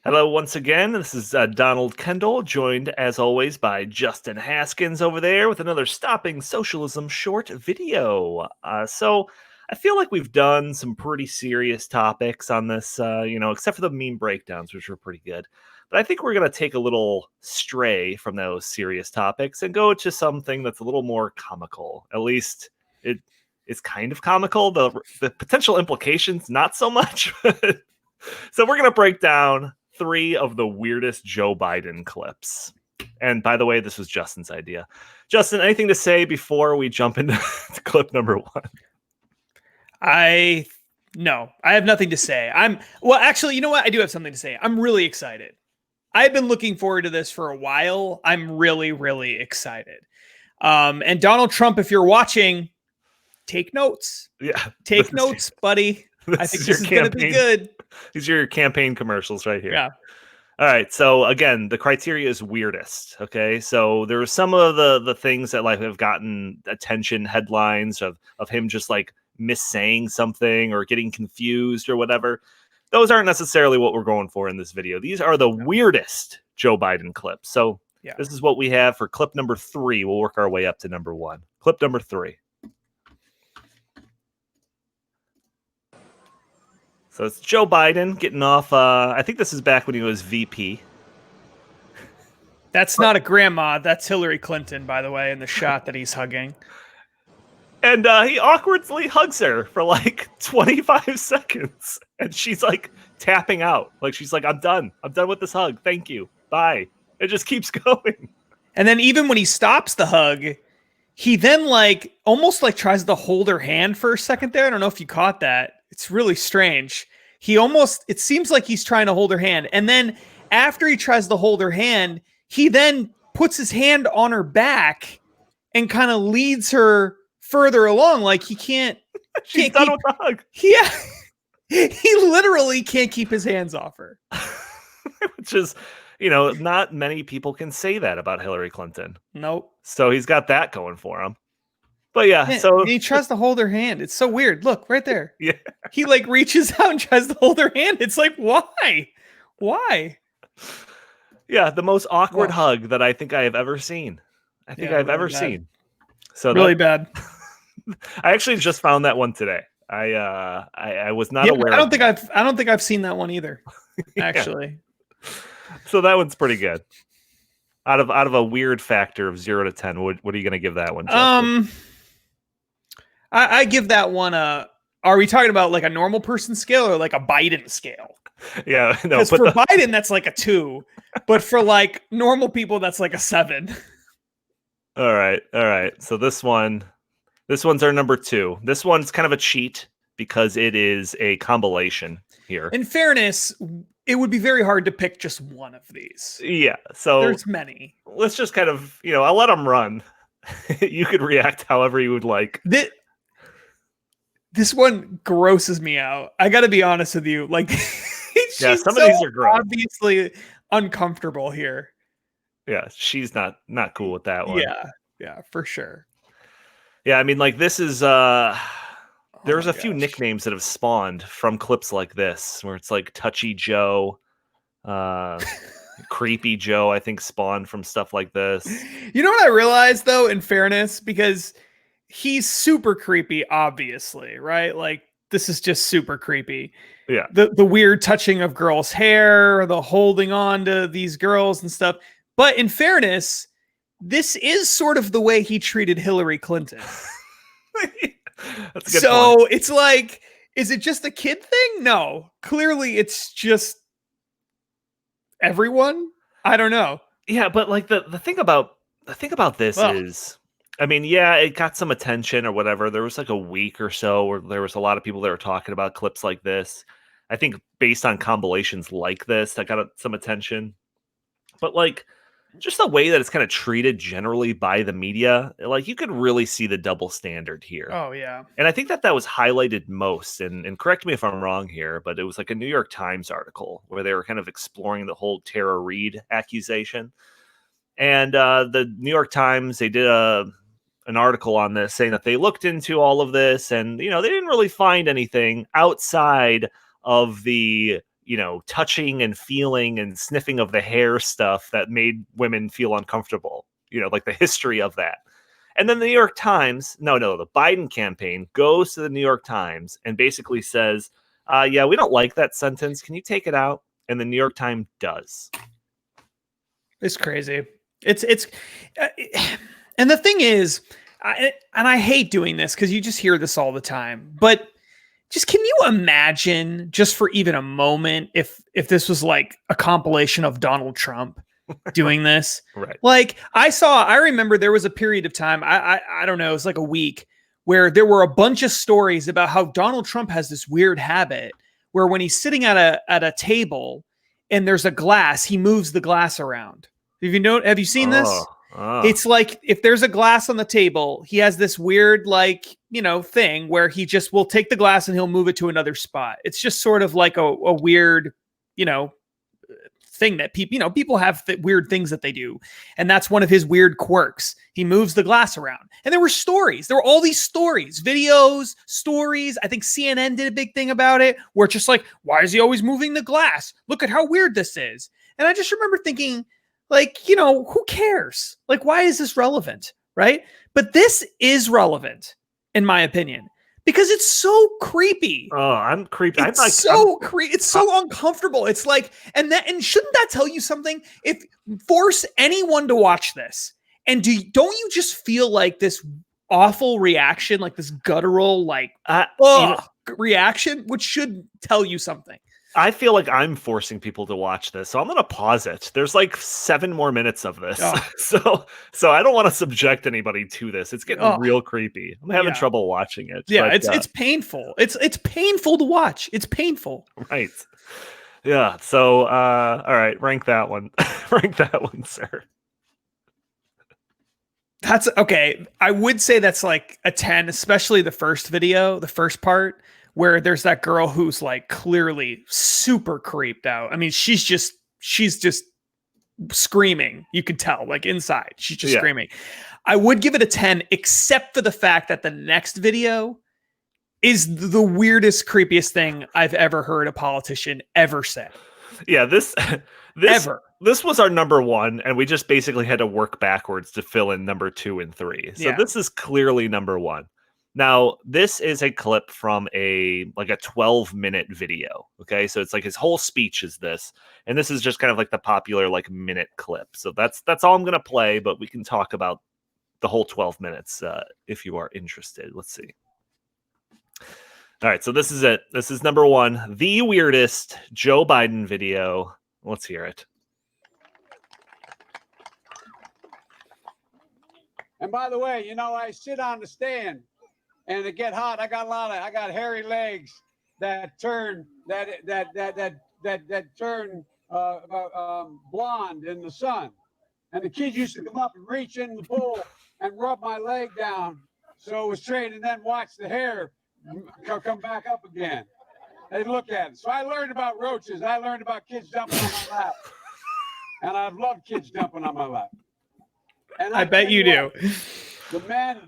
Hello once again. This is Donald Kendal, joined as always by Justin Haskins over there with another Stopping Socialism short video. So I feel like we've done some pretty serious topics on this, except for the meme breakdowns, which were pretty good. But I think we're going to take a little stray from those serious topics and go to something that's a little more comical. At least it is kind of comical. The potential implications, not so much. So we're going to break down 3 of the weirdest Joe Biden clips. And by the way, this was Justin's idea. Justin, anything to say before we jump into clip number 1? No, I have nothing to say. Actually, you know what? I do have something to say. I'm really excited. I've been looking forward to this for a while. I'm really, really excited. And Donald Trump, if you're watching, take notes. Yeah. Take notes, buddy. I think this is going to be good. These are your campaign commercials right here. Yeah. All right. So again, the criteria is weirdest. Okay. So there are some of the things that like have gotten attention headlines of him just like missaying something or getting confused or whatever. Those aren't necessarily what we're going for in this video. These are the weirdest Joe Biden clips. So This is what we have for clip number 3. We'll work our way up to number 1. Clip number 3. So it's Joe Biden getting off. I think this is back when he was VP. That's not a grandma. That's Hillary Clinton, by the way, in the shot that he's hugging. And he awkwardly hugs her for like 25 seconds. And she's like tapping out. Like she's like, I'm done. I'm done with this hug. Thank you. Bye. It just keeps going. And then even when he stops the hug, he then like almost like tries to hold her hand for a second there. I don't know if you caught that. It's really strange. It seems like he's trying to hold her hand. And then after he tries to hold her hand, he then puts his hand on her back and kind of leads her further along. Like he can't. She's done with the hug. Yeah. He literally can't keep his hands off her. Which is, not many people can say that about Hillary Clinton. Nope. So he's got that going for him. But yeah, so he tries to hold her hand. It's so weird. Look right there. Yeah. He like reaches out and tries to hold her hand. It's like, why? Why? Yeah, the most awkward hug that I think I have ever seen. I've really ever bad. seen. So really bad. I actually just found that one today. I was not aware. I don't think I've seen that one either. Actually. So that one's pretty good. Out of a weird factor of 0 to 10, what are you going to give that one, Justin? I give that one a. Are we talking about like a normal person scale or like a Biden scale? Yeah, no. Because for Biden, that's like a 2, but for like normal people, that's like a 7. All right. So this one's our number 2. This one's kind of a cheat because it is a compilation here. In fairness, it would be very hard to pick just one of these. Yeah, so there's many. Let's just kind of, I'll let them run. You could react however you would like. This one grosses me out. I got to be honest with you. Like, some of these are gross. Obviously uncomfortable here. Yeah, she's not cool with that one. Yeah, for sure. Yeah, I mean, like this is there's a few nicknames that have spawned from clips like this, where it's like Touchy Joe, Creepy Joe, I think spawned from stuff like this. You know what I realized though, in fairness, because he's super creepy, obviously, right? Like this is just super creepy. Yeah. The weird touching of girls' hair, the holding on to these girls and stuff. But in fairness, this is sort of the way he treated Hillary Clinton. That's a good point. It's like, is it just a kid thing? No, clearly it's just everyone. I don't know. Yeah, but like the thing about this is, I mean, yeah, it got some attention or whatever. There was like a week or so where there was a lot of people that were talking about clips like this. I think based on compilations like this that got some attention. But like just the way that it's kind of treated generally by the media, like you could really see the double standard here. Oh, yeah. And I think that was highlighted most, and correct me if I'm wrong here, but it was like a New York Times article where they were kind of exploring the whole Tara Reid accusation. And the New York Times, they did an article on this saying that they looked into all of this and, they didn't really find anything outside of the touching and feeling and sniffing of the hair stuff that made women feel uncomfortable, like the history of that. And then the New York Times, the Biden campaign goes to the New York Times and basically says, yeah, we don't like that sentence. Can you take it out? And the New York Times does. It's crazy. It's and the thing is, I hate doing this because you just hear this all the time, but just can you imagine just for even a moment if this was like a compilation of Donald Trump doing this? Right. Like I remember there was a period of time, I don't know, it was like a week where there were a bunch of stories about how Donald Trump has this weird habit where when he's sitting at a table and there's a glass, he moves the glass around. Have you seen this? It's like if there's a glass on the table, he has this weird thing where he just will take the glass and he'll move it to another spot. It's just sort of like a weird, thing that people have weird things that they do. And that's one of his weird quirks. He moves the glass around. And there were all these stories, videos, stories. I think CNN did a big thing about it where it's just like, why is he always moving the glass? Look at how weird this is. And I just remember thinking, who cares? Like, why is this relevant? Right. But this is relevant, in my opinion, because it's so creepy. Oh, I'm creepy. It's so uncomfortable. It's like, and shouldn't that tell you something? If force anyone to watch this, and don't you just feel like this awful reaction, like this guttural, reaction, which should tell you something? I feel like I'm forcing people to watch this, so I'm going to pause it. There's like 7 more minutes of this. Oh. So I don't want to subject anybody to this. It's getting real creepy. I'm having trouble watching it. Yeah, but, it's painful. It's painful to watch. It's painful. Right. Yeah. So all right, rank that one. Rank that one, sir. That's okay. I would say that's like a 10, especially the first video, the first part, where there's that girl who's like clearly super creeped out. I mean, she's just screaming. You can tell, like inside, she's just screaming. I would give it a 10, except for the fact that the next video is the weirdest, creepiest thing I've ever heard a politician ever say. Yeah, this was our number 1, and we just basically had to work backwards to fill in number 2 and 3. So this is clearly number 1. Now, this is a clip from a 12-minute video. Okay, so it's like his whole speech is this, and this is just kind of like the popular minute clip. So that's all I'm gonna play, but we can talk about the whole 12 minutes if you are interested. Let's see. All right, so this is it. This is number 1, the weirdest Joe Biden video. Let's hear it. And by the way, I sit on the stand. And it get hot. I got hairy legs that turn turn blonde in the sun. And the kids used to come up and reach in the pool and rub my leg down so it was straight, and then watch the hair come back up again. They'd look at it. So I learned about roaches. I learned about kids jumping on my lap. And I've loved kids jumping on my lap. And I bet you do. The men,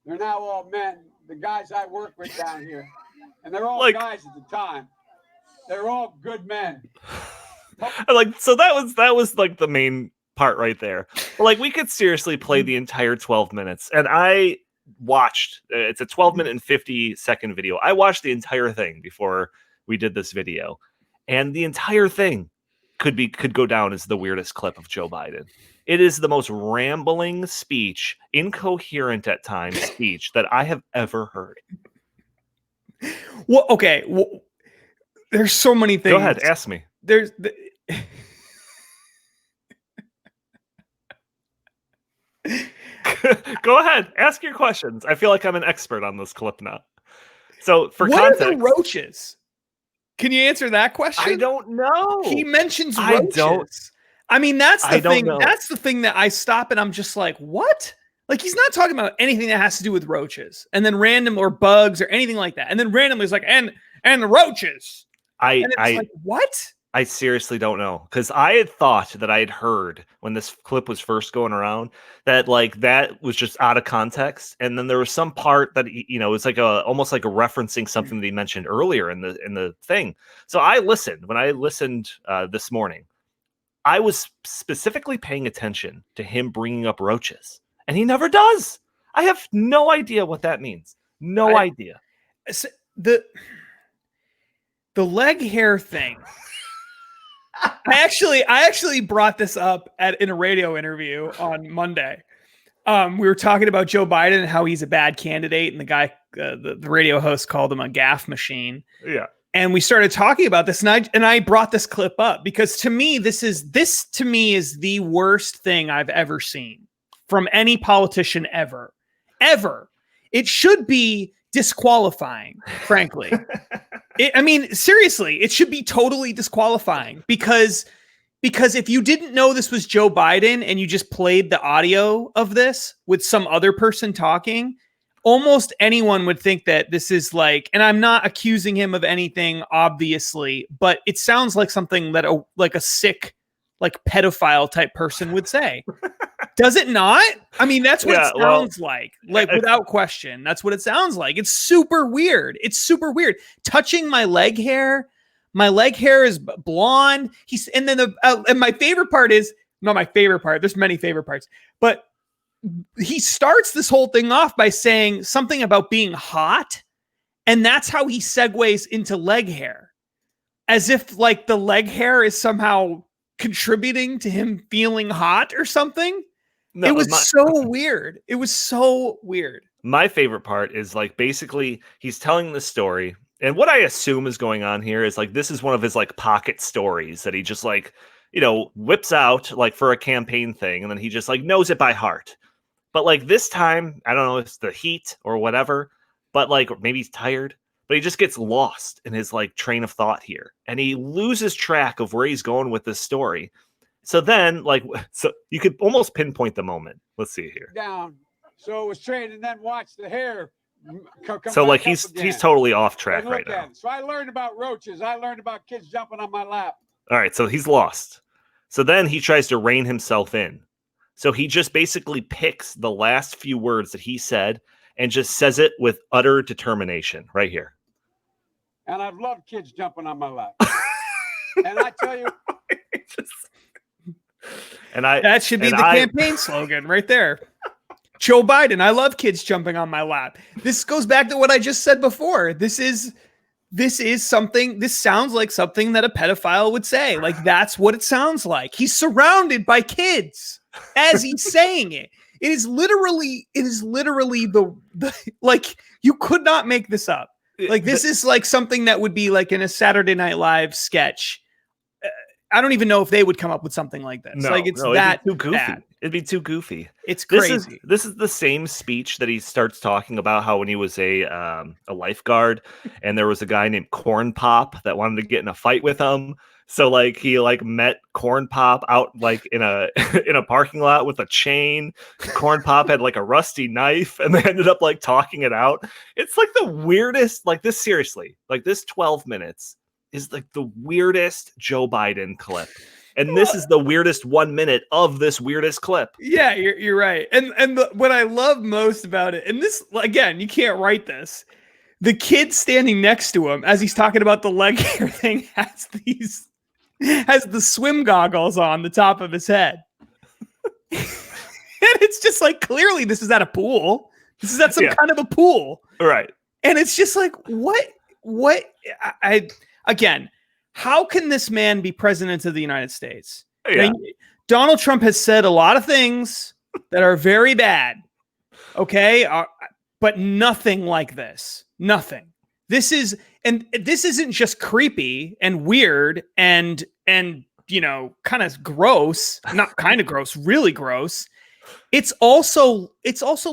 they're now all men. The guys I work with down here, and they're all guys at the time. They're all good men. So that was like the main part right there. Like, we could seriously play the entire 12 minutes, and I watched. It's a 12-minute and 50-second video. I watched the entire thing before we did this video, and the entire thing could go down as the weirdest clip of Joe Biden. It is the most rambling speech, incoherent at times speech that I have ever heard. Well, okay. Well, there's so many things. Go ahead, ask me. Go ahead, ask your questions. I feel like I'm an expert on this clip now. So, for what context, are the roaches? Can you answer that question? I don't know. He mentions roaches. I mean, that's the thing. That's the thing that I stop and I'm just like, what? Like, he's not talking about anything that has to do with roaches, and then random or bugs or anything like that. And then randomly he's like, and the roaches. Like, what? I seriously don't know, because I had thought that I had heard when this clip was first going around that like that was just out of context, and then there was some part that it's like almost like a referencing something that he mentioned earlier in the thing. So I listened when I listened this morning. I was specifically paying attention to him bringing up roaches, and he never does. I have no idea what that means. No idea. The leg hair thing. I actually brought this up in a radio interview on Monday. We were talking about Joe Biden and how he's a bad candidate, and the guy, the radio host, called him a gaffe machine. Yeah. And we started talking about this, and I brought this clip up because to me, this is the worst thing I've ever seen from any politician ever. It should be disqualifying, frankly. Seriously, it should be totally disqualifying because if you didn't know this was Joe Biden and you just played the audio of this with some other person talking, almost anyone would think that this is like, and I'm not accusing him of anything, obviously, but it sounds like something that a sick, like pedophile type person would say. Does it not? I mean, that's what it sounds like without question. That's what it sounds like. It's super weird. Touching my leg hair. My leg hair is blonde. And then and my favorite part is not my favorite part. There's many favorite parts, but he starts this whole thing off by saying something about being hot. And that's how he segues into leg hair, as if like the leg hair is somehow contributing to him feeling hot or something. No, it was so weird. It was so weird. My favorite part is like basically he's telling the story, and what I assume is going on here is like this is one of his like pocket stories that he just like whips out like for a campaign thing, and then he just like knows it by heart. But like this time, I don't know if it's the heat or whatever, but like maybe he's tired, but he just gets lost in his like train of thought here, and he loses track of where he's going with this story. So then, so you could almost pinpoint the moment. Let's see here. Down. So it was trained, and then watch the hair. So like he's totally off track right now. So I learned about roaches. I learned about kids jumping on my lap. All right, so he's lost. So then he tries to rein himself in. So he just basically picks the last few words that he said and just says it with utter determination right here. And I've loved kids jumping on my lap. And I tell you. That should be the campaign slogan right there. Joe Biden, I love kids jumping on my lap. This goes back to what I just said before. This sounds like something that a pedophile would say. Like that's what it sounds like. He's surrounded by kids as he's saying it. It is literally the like you could not make this up. Like this is like something that would be like in a Saturday Night Live sketch. I don't even know if they would come up with something like this. No, it'd be too goofy. Bad. It'd be too goofy. It's crazy. This is the same speech that he starts talking about how when he was a lifeguard and there was a guy named Corn Pop that wanted to get in a fight with him. So like he like met Corn Pop out like in a parking lot with a chain. Corn Pop had like a rusty knife, and they ended up like talking it out. It's like the weirdest. Like this seriously. Like this 12 minutes is like the weirdest Joe Biden clip. And this is the weirdest 1 minute of this weirdest clip. Yeah, you're right. And what I love most about it, and this, again, you can't write this. The kid standing next to him as he's talking about the leg hair thing has the swim goggles on the top of his head. And it's just like, clearly this is at a pool. This is at some kind of a pool. Right. And it's just like, what again, how can this man be president of the United States? Yeah. Now, Donald Trump has said a lot of things that are very bad. Okay. But nothing like this. Nothing. This isn't just creepy and weird and kind of gross, not kind of gross, really gross. It's also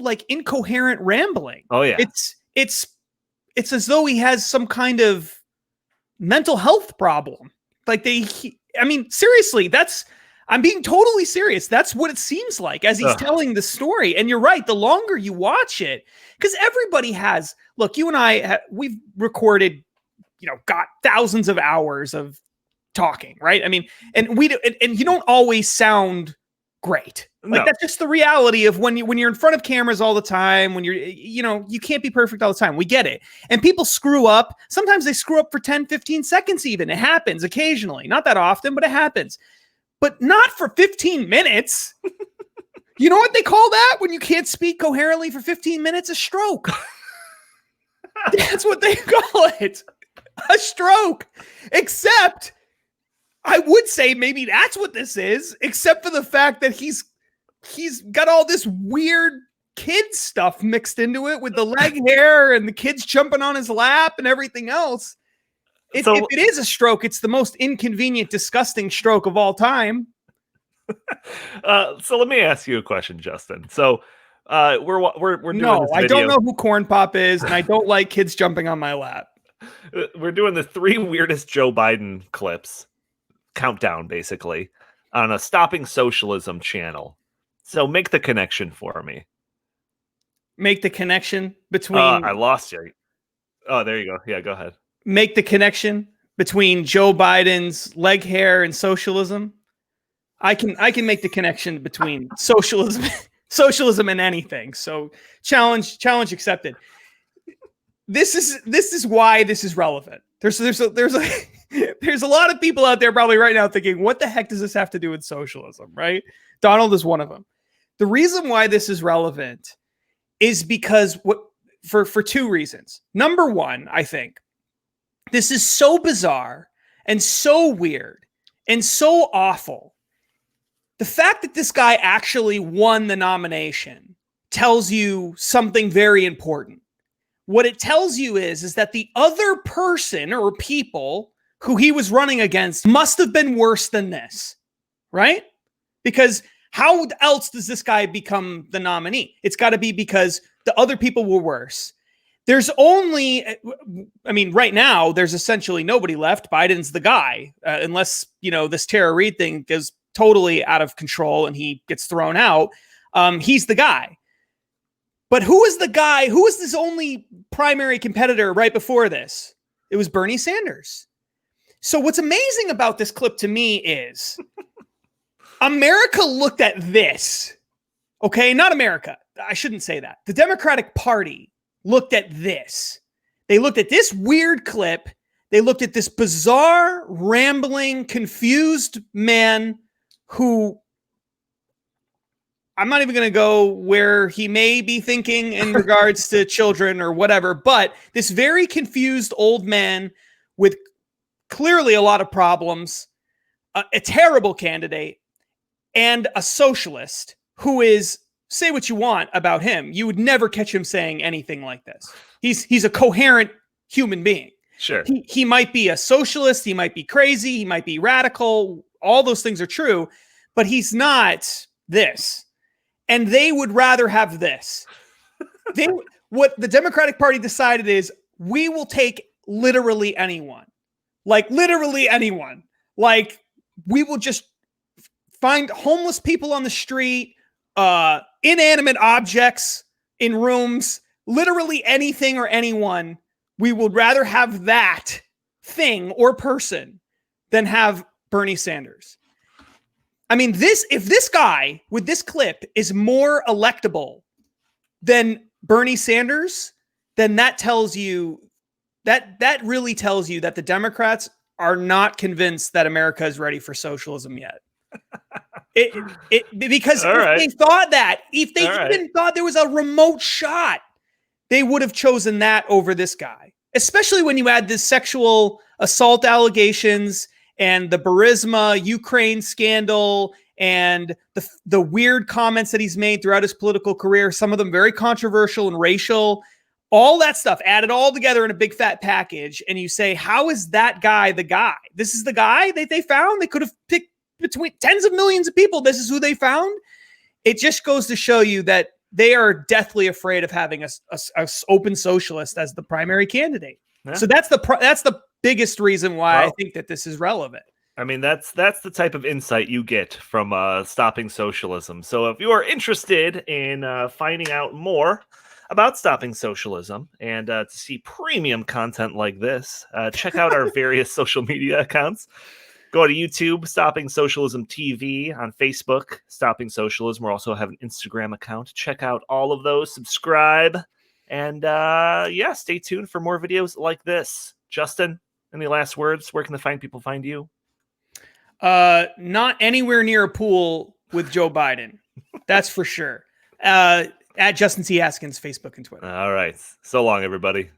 like incoherent rambling. Oh yeah. It's as though he has some kind of mental health problem. Like seriously, I'm being totally serious. That's what it seems like as he's telling the story. And you're right. The longer you watch it, because everybody has, look, you and I, we've recorded, got thousands of hours of talking, right? I mean, and you don't always sound great. Like, No. that's just the reality of when you're in front of cameras all the time, when you can't be perfect all the time. We get it. And people screw up. Sometimes they screw up for 10, 15 seconds even. It happens occasionally. Not that often, but it happens. But not for 15 minutes. You know what they call that when you can't speak coherently for 15 minutes? A stroke. That's what they call it. A stroke. Except, I would say maybe that's what this is, except for the fact that he's got all this weird kid stuff mixed into it with the leg hair and the kids jumping on his lap and everything else. If it is a stroke, it's the most inconvenient, disgusting stroke of all time. So let me ask you a question, Justin. So we're doing this video. I don't know who Corn Pop is, and I don't like kids jumping on my lap. We're doing the 3 weirdest Joe Biden clips countdown, basically, on a Stopping Socialism channel. So make the connection for me. Make the connection between... I lost you. Oh, there you go. Yeah, go ahead. Make the connection between Joe Biden's leg hair and socialism. I can make the connection between socialism and anything. So challenge accepted. This is why this is relevant. There's a lot of people out there probably right now thinking, what the heck does this have to do with socialism, right? Donald is one of them. The reason why this is relevant is because for 2 reasons. Number one, I think this is so bizarre and so weird and so awful. The fact that this guy actually won the nomination tells you something very important. What it tells you is that the other person or people who he was running against must have been worse than this, right? Because how else does this guy become the nominee? It's got to be because the other people were worse. There's only, right now, there's essentially nobody left. Biden's the guy, unless, this Tara Reid thing goes totally out of control and he gets thrown out. He's the guy. But who is the guy? Who is this only primary competitor right before this? It was Bernie Sanders. So what's amazing about this clip to me is America looked at this. Okay, not America. I shouldn't say that. The Democratic Party looked at this. They looked at this weird clip. They looked at this bizarre, rambling, confused man who, I'm not even going to go where he may be thinking in regards to children or whatever, but this very confused old man with clearly a lot of problems, a terrible candidate, and a socialist who is, say what you want about him, you would never catch him saying anything like this. He's a coherent human being. Sure. He might be a socialist, he might be crazy, he might be radical, all those things are true, but he's not this. And they would rather have this. What the Democratic Party decided is, we will take literally anyone. Like, literally anyone. Like, we will just find homeless people on the street, inanimate objects in rooms, literally anything or anyone. We would rather have that thing or person than have Bernie Sanders. I mean, if this guy with this clip is more electable than Bernie Sanders, then that tells you that really tells you that the Democrats are not convinced that America is ready for socialism yet. Because they thought that, if they even thought there was a remote shot, they would have chosen that over this guy, especially when you add this sexual assault allegations and the Burisma Ukraine scandal and the weird comments that he's made throughout his political career, some of them very controversial and racial, all that stuff added all together in a big fat package. And you say, how is that guy the guy? This is the guy that they found? They could have picked between tens of millions of people. This is who they found. It just goes to show you that they are deathly afraid of having a open socialist as the primary candidate. Yeah. So that's the biggest reason why I think that this is relevant. I mean, that's the type of insight you get from Stopping Socialism. So if you are interested in finding out more about Stopping Socialism and to see premium content like this, check out our various social media accounts. Go to YouTube, Stopping Socialism TV, on Facebook, Stopping Socialism. We also have an Instagram account. Check out all of those. Subscribe. And yeah, stay tuned for more videos like this. Justin, any last words? Where can the people find you? Not anywhere near a pool with Joe Biden. That's for sure. At Justin T. Haskins, Facebook and Twitter. All right. So long, everybody.